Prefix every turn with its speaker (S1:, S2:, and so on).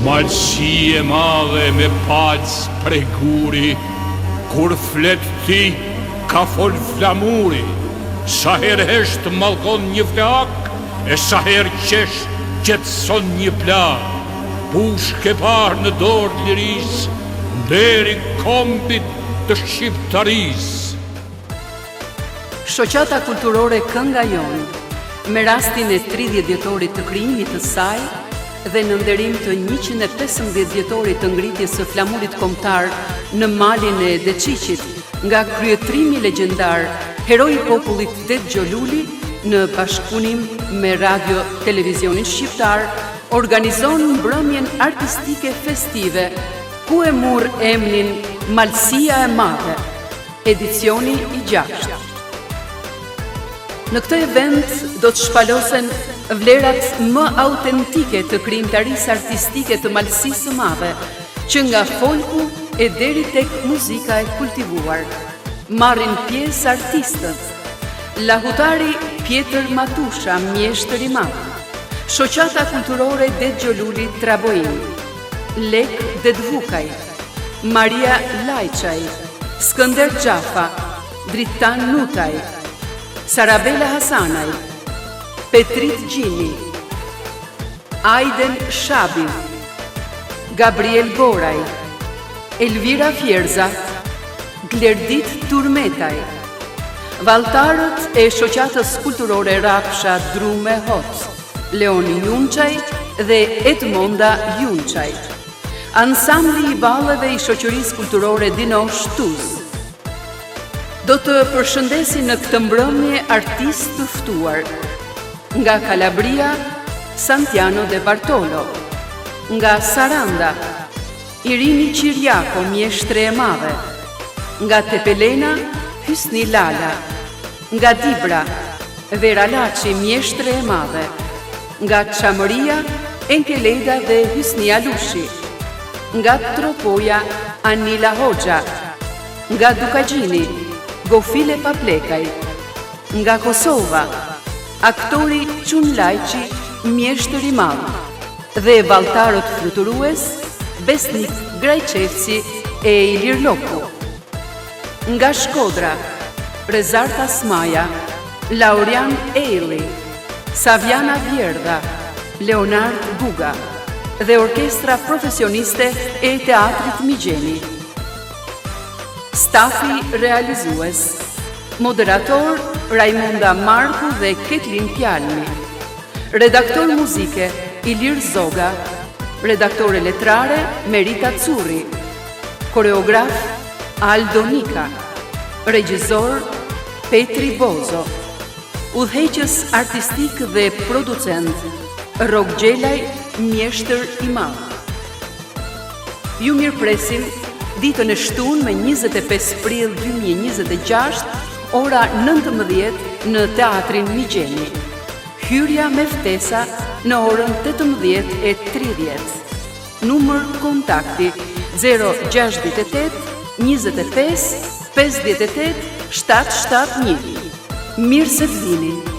S1: Malësi e madhe me palc prej guri, kur flet ti ka fol flamuri, sa her hesht mallkon një flak, e sa her qesh qetson një plak. Push ke par në dorë liris, deri kombit të shqiptaris.
S2: Shoqata kulturore Kënga Jon, me rastin e 30 vjetorit të krijimit të saj dhe në nderim të 115 vjetorit të ngritjes së flamurit kombëtar në malin e Deçiqit nga kryetrimi legjendar, heroi i popullit Det Gjoluli, në bashkëpunim me Radio Televizionin Shqiptar, organizon mbrëmjen artistike festive, ku e murr emrin Malësia e Madhe, edicioni i 6. Në këtë event do të shpalosen vlerat më autentike të krijimtarisë artistike të Malësisë së Madhe, që nga folku e deri tek muzika e kultivuar. Marrin pjesë artistët: lahutari Pjetër Matusha, mjeshtër i madh; Shoqata kulturore Det Gjoluli Traboin; Lek Dedvukaj; Maria Lajçaj; Skënder Xhafa; Dritan Nutaj; Sarabela Hasanaj; Petrit Gjini; Aiden Shabi; Gabriel Goraj; Elvira Fjerza; Glerdit Turmetaj; Valltarët e shoqatës kulturore Rapsha Drume Hoc, Leoni Junçaj dhe Edmonda Junçaj; ansambli i balleve i shoqërisë kulturore Dinosh Tuz. Do të përshëndesin në këtë mbrëmje artistë të ftuar: nga Kalabria, Santiano de Bartolo; nga Saranda, Irini Qiriako, mjeshtre e madhe; nga Tepelena, Hysni Lala; nga Dibra, Vera Laçi, mjeshtre e madhe; nga Çamëria, Enkeleda dhe Hysni Alushi; nga Tropoja, Anila Hoxha; nga Dukagjini, Gofile Paplekaj; nga Kosova, aktori Çun Lajçi, mjeshtër i madh; dhe valltarët fluturues Besnik Grajçevci e Ilir Loku. Nga Shkodra, Rezarta Smaja, Laurian Eili, Saviana Vjerdha, Leonard Buga dhe orkestra profesioniste e Teatrit Migjeni. Stafi realizues: moderator Raimonda Marku dhe Ketlin Pjalmi; redaktor muzike Ilir Zoga; redaktore letrare Merita Curri; koreograf Aldo Nika; regjisor Petri Bozo; udhëheqës artistik dhe producent Rok Gjelaj, mjeshtër i madh. Ju mirëpresim ditën e shtunë me 25 prill 2026, ora 19 në Teatrin Migjeni. Hyrja me ftesa në orën 18:30. Numër kontakti 068 25 58 771. Mirë se vini!